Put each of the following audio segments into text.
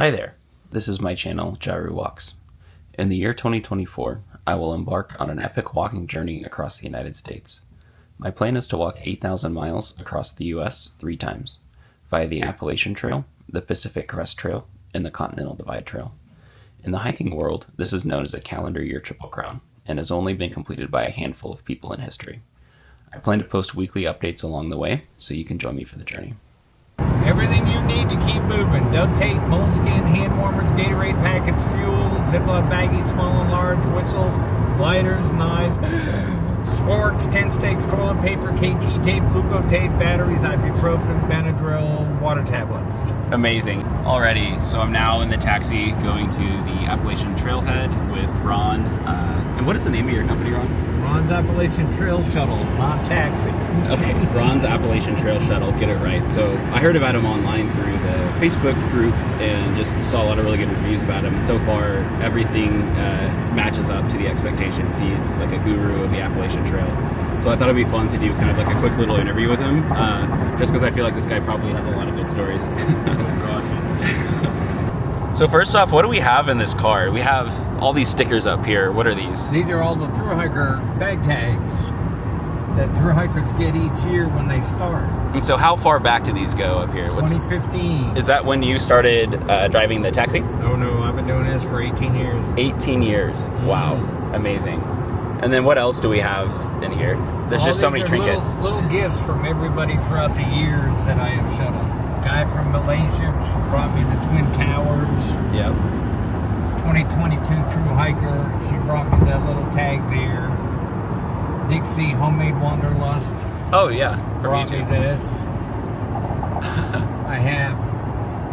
Hi there, this is my channel, Jaru Walks. In the year 2024, I will embark on an epic walking journey across the United States. My plan is to walk 8,000 miles across the US 3 times, via the Appalachian Trail, the Pacific Crest Trail, and the Continental Divide Trail. In the hiking world, this is known as a calendar year Triple Crown, and has only been completed by a handful of people in history. I plan to post weekly updates along the way, so you can join me for the journey. Everything you need to keep moving. Duct tape, moleskin, hand warmers, Gatorade packets, fuel, Ziploc baggies, small and large, whistles, lighters, knives, sporks, tent stakes, toilet paper, KT tape, glucotape, batteries, ibuprofen, Benadryl, water tablets. Amazing. Alrighty, so I'm now in the taxi going to the Appalachian Trailhead with Ron. And what is the name of your company, Ron? Ron's Appalachian Trail Shuttle, not taxi. Okay, Ron's Appalachian Trail Shuttle, get it right. So I heard about him online through the Facebook group and just saw a lot of really good reviews about him. And so far, everything matches up to the expectations. He's like a guru of the Appalachian Trail. So I thought it'd be fun to do kind of like a quick little interview with him, just because I feel like this guy probably has a lot of good stories. So first off, what do we have in this car? We have all these stickers up here. What are these? These are all the thru hiker bag tags that thru hikers get each year when they start. And so how far back do these go up here? 2015. Is that when you started driving the taxi? Oh no, I've been doing this for 18 years. 18 years. Wow. Amazing. And then what else do we have in here? There's just so many trinkets. Little gifts from everybody throughout the years that I have shuttled. Guy from Malaysia brought me the Twin Towers. Yep. 2022 thru hiker. She brought me that little tag there. Dixie Homemade Wanderlust. Oh yeah, brought me this. I have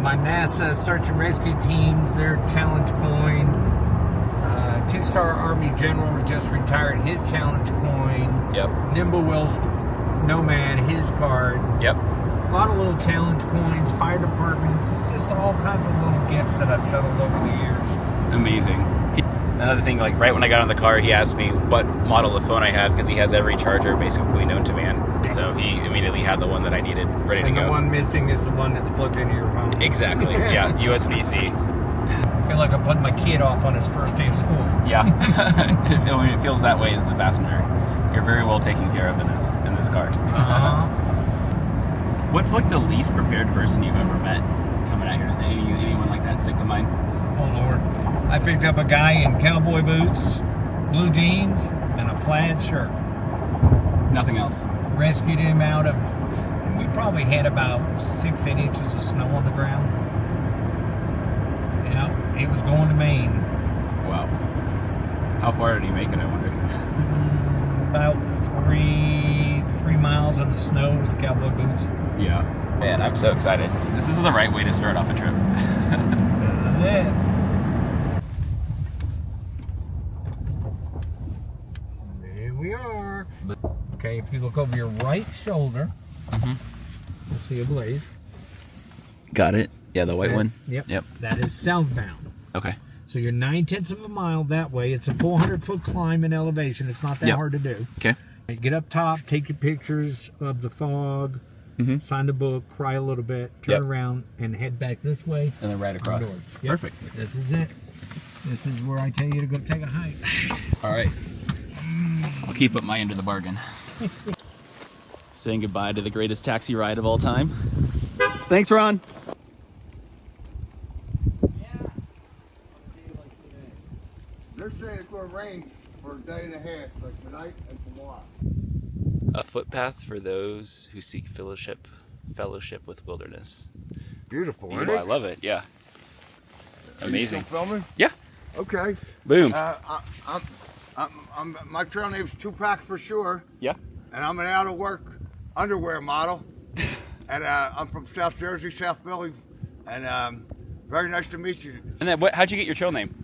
my NASA search and rescue teams. Their challenge coin. 2-star Army General just retired his challenge coin. Yep. Nimble Wills Nomad, his card. Yep. A lot of little challenge coins, fire departments. It's just all kinds of little gifts that I've shuttled over the years. Amazing. Another thing, like right when I got in the car, he asked me what model of phone I had because he has every charger basically known to man. And so he immediately had the one that I needed ready to go. And the one missing is the one that's plugged into your phone. Exactly. Yeah. USB-C. I feel like I'm putting my kid off on his first day of school. Yeah. It feels that way as the passenger. You're very well taken care of in this car. What's like the least prepared person you've ever met coming out here? Does anyone like that stick to mind? Oh Lord. I picked up a guy in cowboy boots, blue jeans, and a plaid shirt. Nothing else. Rescued him out of, we probably had about 6-8 inches of snow on the ground. Yeah, he was going to Maine. Wow. How far did he make it, I wonder? About three miles in the snow with cowboy boots. Yeah. Man, I'm so excited. This is the right way to start off a trip. This is it. There we are. Okay, if you look over your right shoulder, you'll see a blaze. Got it. Yeah, the white one? Yep. That is southbound. Okay. So you're 9/10 of a mile that way. It's a 400-foot climb in elevation. It's not that hard to do. Okay. You get up top, take your pictures of the fog, sign the book, cry a little bit, turn around, and head back this way. And then right across. Yep. Perfect. This is it. This is where I tell you to go take a hike. All right. I'll keep up my end of the bargain. Saying goodbye to the greatest taxi ride of all time. Thanks, Ron. They're saying it's going to rain for a day and a half, like tonight and tomorrow. A footpath for those who seek fellowship with wilderness. Beautiful, Beautiful. I love it. Yeah. Amazing. Are you still filming? Yeah. Okay. Boom. My trail name's Tupac for sure. Yeah. And I'm an out of work underwear model. And I'm from South Jersey, South Philly. And very nice to meet you. And then how'd you get your trail name?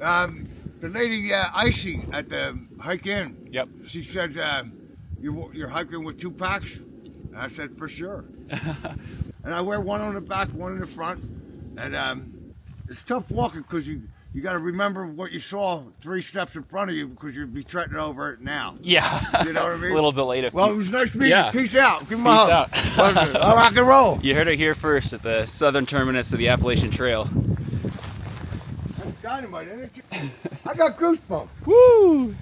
The lady Icy at the Hike Inn. Yep. She said, you're hiking with 2 packs? And I said, for sure. And I wear one on the back, one in the front. And it's tough walking because you got to remember what you saw 3 steps in front of you because you'd be treading over it now. Yeah. You know what I mean? A little delayed. Well, it was nice to meet you. Peace out. Give me a hug. Peace out. I'll rock and roll. You heard it here first at the southern terminus of the Appalachian Trail. That's dynamite, isn't it? I got goosebumps. Woo!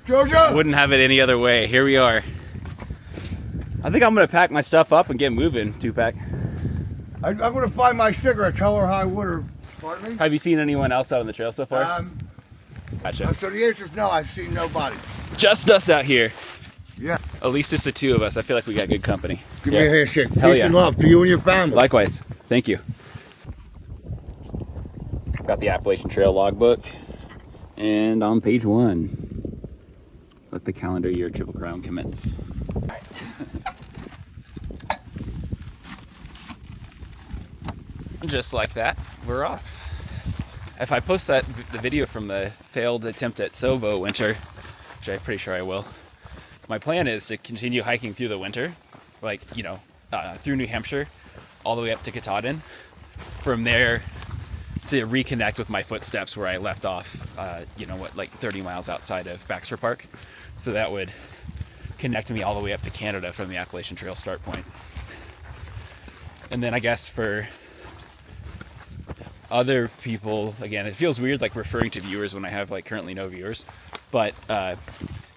Georgia! Wouldn't have it any other way. Here we are. I think I'm gonna pack my stuff up and get moving, Tupac. I'm going to find my cigarettes, hell or high water. Pardon me? Have you seen anyone else out on the trail so far? Gotcha. So the answer is no, I've seen nobody. Just us out here. Yeah. At least it's the two of us. I feel like we got good company. Give me a handshake. Hell Peace yeah. and love to you and your family. Likewise. Thank you. Got the Appalachian Trail logbook. And on page 1, let the calendar year Triple Crown commence. Just like that, we're off. If I post the video from the failed attempt at Nobo winter, which I'm pretty sure I will, my plan is to continue hiking through the winter, like, through New Hampshire, all the way up to Katahdin. From there, to reconnect with my footsteps where I left off, 30 miles outside of Baxter Park. So that would connect me all the way up to Canada from the Appalachian Trail start point. And then I guess for other people, again, it feels weird like referring to viewers when I have like currently no viewers, but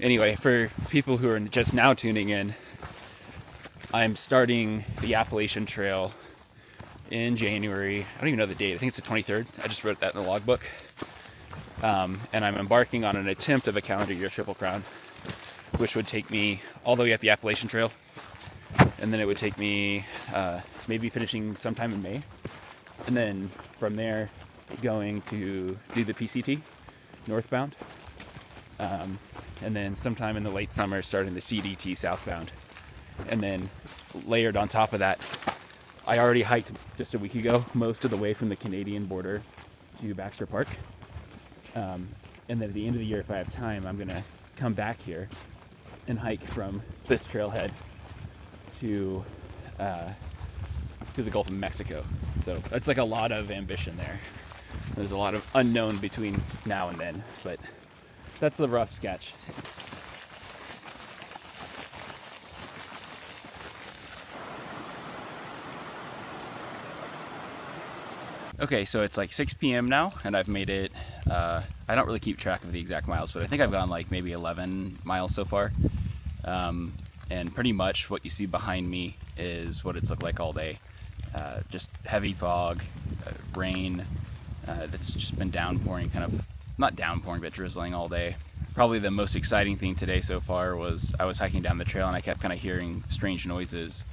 anyway, for people who are just now tuning in, I'm starting the Appalachian Trail in January. I don't even know the date. I think it's the 23rd. I just wrote that in the logbook. And I'm embarking on an attempt of a calendar year Triple Crown, which would take me all the way up the Appalachian Trail, and then it would take me maybe finishing sometime in May. And then from there, going to do the PCT northbound. And then sometime in the late summer, starting the CDT southbound. And then layered on top of that, I already hiked just a week ago most of the way from the Canadian border to Baxter Park. And then at the end of the year, if I have time, I'm going to come back here and hike from this trailhead to the Gulf of Mexico. So that's like a lot of ambition there. There's a lot of unknown between now and then, but that's the rough sketch. Okay, so it's like 6 p.m. now, and I've made it, I don't really keep track of the exact miles, but I think I've gone like maybe 11 miles so far. And pretty much what you see behind me is what it's looked like all day. Just heavy fog, rain that's just been downpouring, kind of, not downpouring, but drizzling all day. Probably the most exciting thing today so far was I was hiking down the trail and I kept kind of hearing strange noises,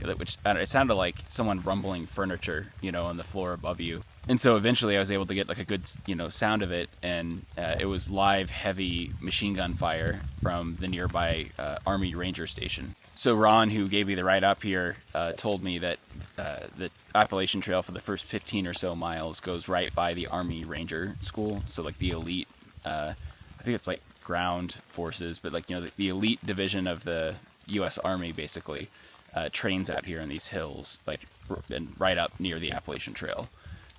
which it sounded like someone rumbling furniture, on the floor above you. And so eventually I was able to get like a good, sound of it, and it was live heavy machine gun fire from the nearby Army Ranger Station. So Ron, who gave me the ride up here, told me that the Appalachian Trail for the first 15 or so miles goes right by the Army Ranger School. So like the elite, I think it's like ground forces, but like, the elite division of the U.S. Army basically trains out here in these hills, like and right up near the Appalachian Trail.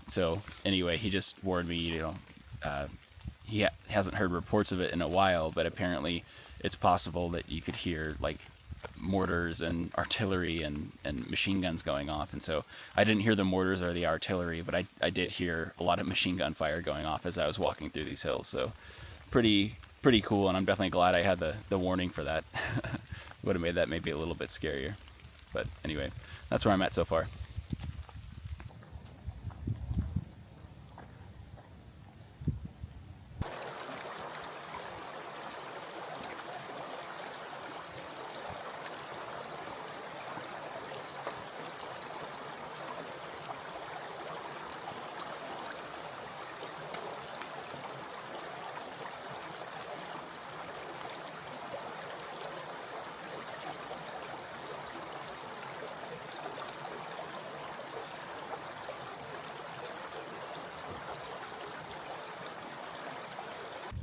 So anyway, he just warned me, he hasn't heard reports of it in a while, but apparently it's possible that you could hear like mortars and artillery and machine guns going off. And so I didn't hear the mortars or the artillery, but I did hear a lot of machine gun fire going off as I was walking through these hills. So pretty cool, and I'm definitely glad I had the warning for that. Would have made that maybe a little bit scarier. But anyway, that's where I'm at so far.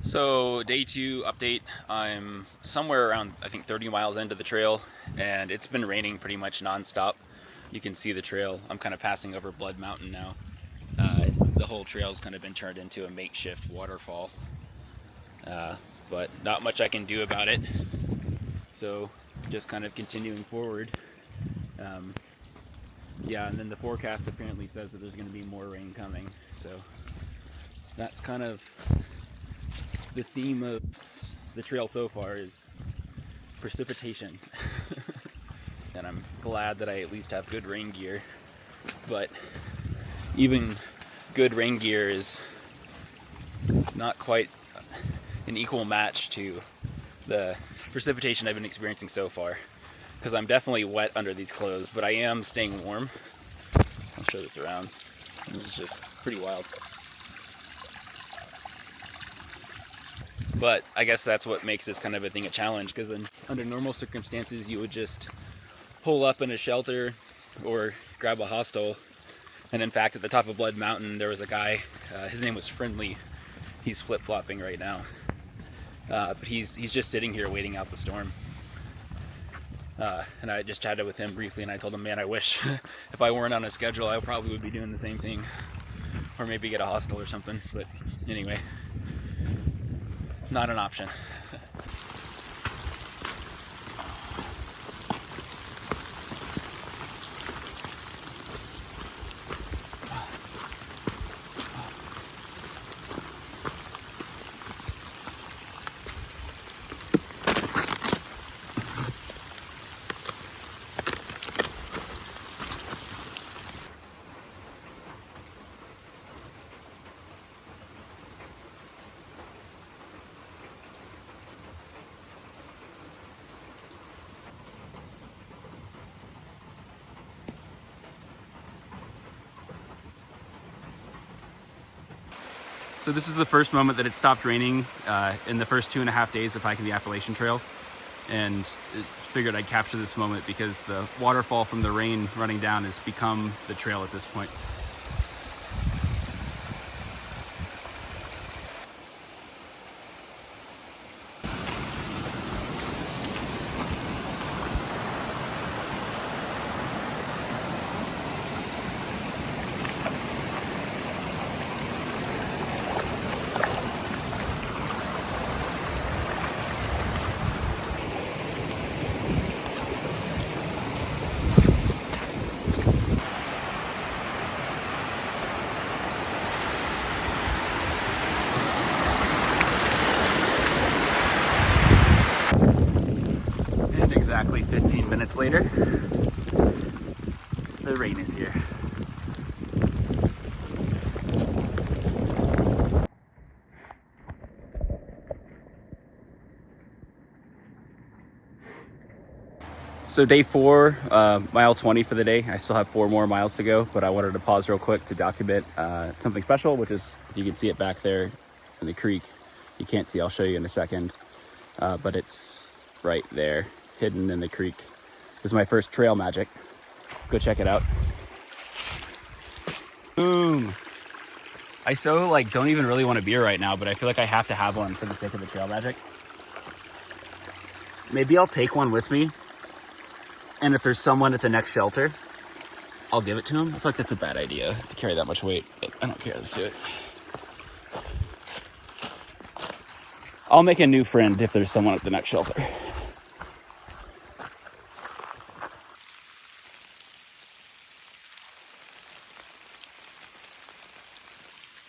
So day 2 update, I'm somewhere around I think 30 miles into the trail, and it's been raining pretty much non-stop. You can see the trail. I'm kind of passing over Blood Mountain now. The whole trail's kind of been turned into a makeshift waterfall, but not much I can do about it. So just kind of continuing forward. Yeah, and then the forecast apparently says that there's going to be more rain coming, so that's kind of the theme of the trail so far, is precipitation. And I'm glad that I at least have good rain gear, but even good rain gear is not quite an equal match to the precipitation I've been experiencing so far, because I'm definitely wet under these clothes, but I am staying warm. I'll show this around. This is just pretty wild. But I guess that's what makes this kind of a thing a challenge, because under normal circumstances you would just pull up in a shelter or grab a hostel. And in fact, at the top of Blood Mountain there was a guy, his name was Friendly. He's flip-flopping right now, but he's just sitting here waiting out the storm. And I just chatted with him briefly, and I told him, man, I wish if I weren't on a schedule I probably would be doing the same thing, or maybe get a hostel or something. But anyway, not an option. So this is the first moment that it stopped raining in the first 2.5 days of hiking the Appalachian Trail, and figured I'd capture this moment because the waterfall from the rain running down has become the trail at this point. Exactly 15 minutes later, the rain is here. So day 4, mile 20 for the day. I still have 4 more miles to go, but I wanted to pause real quick to document something special, which is, you can see it back there in the creek. You can't see, I'll show you in a second, but it's right there, hidden in the creek. This is my first trail magic. Let's go check it out. Boom. I don't even really want a beer right now, but I feel like I have to have one for the sake of the trail magic. Maybe I'll take one with me, and if there's someone at the next shelter, I'll give it to them. I feel like that's a bad idea to carry that much weight, but I don't care, let's do it. I'll make a new friend if there's someone at the next shelter.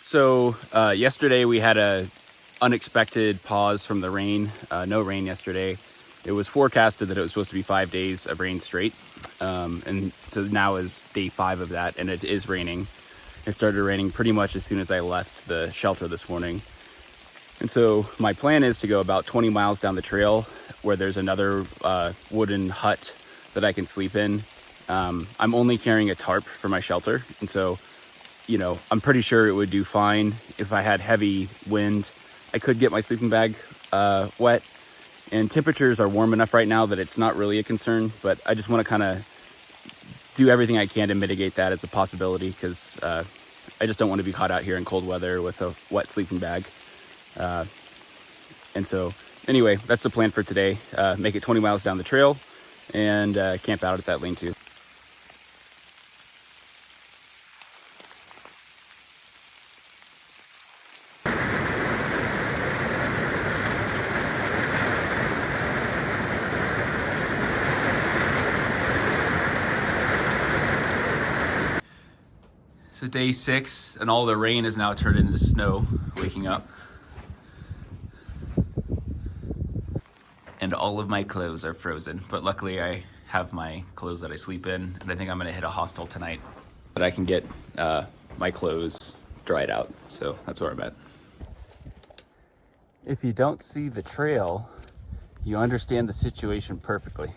So yesterday we had a unexpected pause from the rain. No rain yesterday. It was forecasted that it was supposed to be 5 days of rain straight. And so now is day 5 of that, and it is raining. It started raining pretty much as soon as I left the shelter this morning. And so my plan is to go about 20 miles down the trail where there's another wooden hut that I can sleep in. I'm only carrying a tarp for my shelter, and so I'm pretty sure it would do fine. If I had heavy wind, I could get my sleeping bag wet. And temperatures are warm enough right now that it's not really a concern, but I just want to kind of do everything I can to mitigate that as a possibility, because I just don't want to be caught out here in cold weather with a wet sleeping bag. And so anyway, that's the plan for today. Make it 20 miles down the trail and camp out at that lean-to. So day 6, and all the rain is now turned into snow, waking up. And all of my clothes are frozen, but luckily I have my clothes that I sleep in, and I think I'm gonna hit a hostel tonight. But I can get my clothes dried out, so that's where I'm at. If you don't see the trail, you understand the situation perfectly.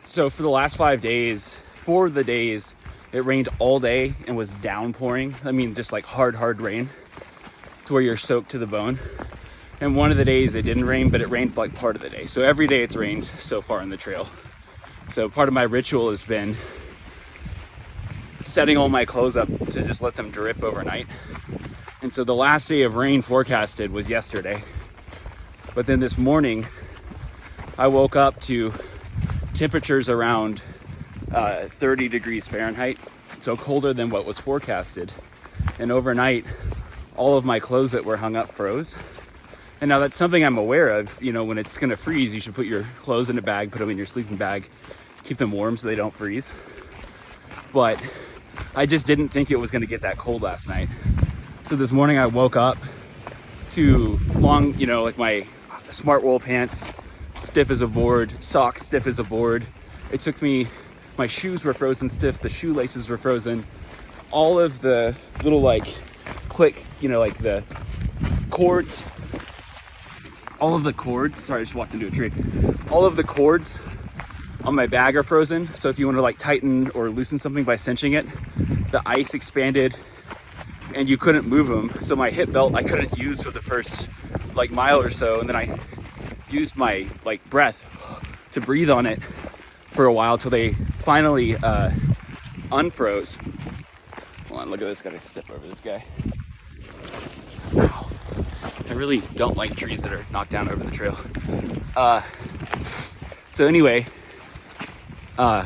So for the last 5 days, 4 of the days, it rained all day and was downpouring. I mean, just like hard rain to where you're soaked to the bone. And one of the days it didn't rain, but it rained like part of the day. So every day it's rained so far on the trail. So part of my ritual has been setting all my clothes up to just let them drip overnight. And so the last day of rain forecasted was yesterday. But then this morning, I woke up to temperatures around 30 degrees Fahrenheit, so colder than what was forecasted. And overnight, all of my clothes that were hung up froze. And now that's something I'm aware of. You know, when it's gonna freeze, you should put your clothes in a bag, put them in your sleeping bag, keep them warm so they don't freeze. But I just didn't think it was gonna get that cold last night. So this morning I woke up to long, you know, like my smart wool pants, stiff as a board, socks stiff as a board. It took me, my shoes were frozen stiff, the shoelaces were frozen. All of the little like click, you know, like the cords, all of the cords, sorry, I just walked into a tree. All of the cords on my bag are frozen. So if you want to like tighten or loosen something by cinching it, the ice expanded and you couldn't move them. So my hip belt I couldn't use for the first like mile or so. And then I used my like breath to breathe on it for a while till they finally unfroze. Hold on, look at this, gotta step over this guy. Wow. I really don't like trees that are knocked down over the trail. So anyway, I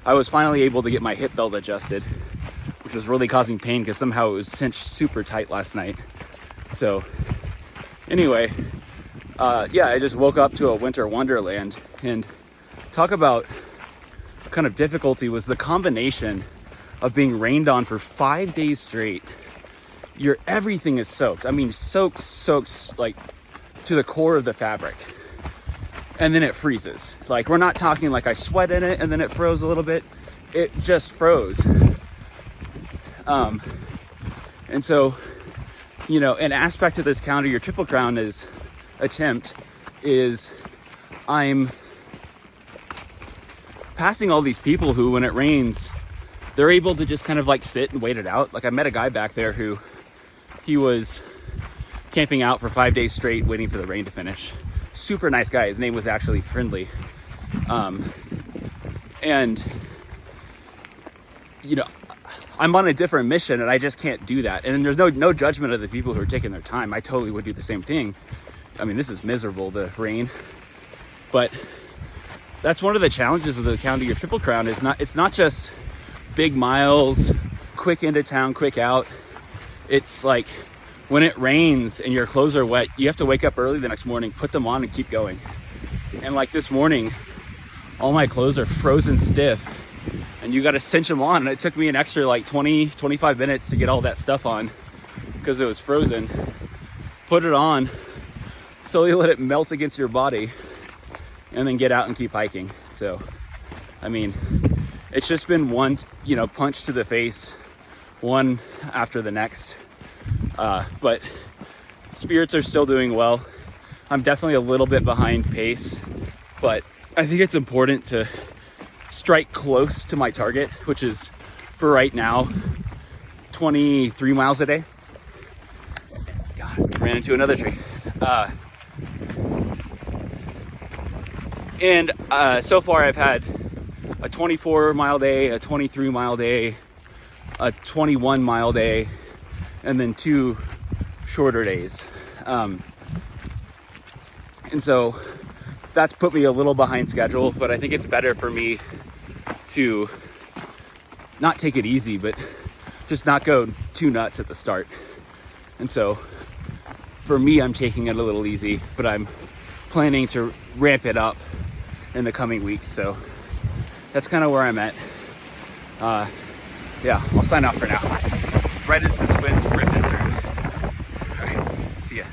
was finally able to get my hip belt adjusted, which was really causing pain because somehow it was cinched super tight last night. So anyway, yeah, I just woke up to a winter wonderland. And talk about kind of difficulty was the combination of being rained on for 5 days straight. Everything is soaked. I mean, soaked like to the core of the fabric. And then it freezes. Like, we're not talking like I sweat in it and then it froze a little bit. It just froze. And so, you know, an aspect of this counter, your Triple Crown attempt is I'm passing all these people who, when it rains, they're able to just kind of like sit and wait it out. Like, I met a guy back there who he was camping out for 5 days straight, waiting for the rain to finish. Super nice guy. His name was actually Friendly. And, you know, I'm on a different mission and I just can't do that. And there's no judgment of the people who are taking their time. I totally would do the same thing. I mean, this is miserable, the rain. But that's one of the challenges of the County of Triple Crown. It's not just big miles, quick into town, quick out. It's like when it rains and your clothes are wet, you have to wake up early the next morning, put them on and keep going. And like this morning, all my clothes are frozen stiff and you got to cinch them on. And it took me an extra like 20-25 minutes to get all that stuff on because it was frozen. Put it on, slowly let it melt against your body, and then get out and keep hiking. So, I mean, it's just been one, you know, punch to the face, one after the next. But spirits are still doing well. I'm definitely a little bit behind pace, but I think it's important to strike close to my target, which is for right now 23 miles a day. God, ran into another tree. And so far I've had a 24-mile day, a 23-mile day, a 21-mile day, and then 2 shorter days. And so that's put me a little behind schedule, but I think it's better for me to not take it easy, but just not go too nuts at the start. And so for me, I'm taking it a little easy, but I'm planning to ramp it up in the coming weeks. So that's kind of where I'm at. yeah, I'll sign off for now. Right as this wind's ripping through. All right, see ya.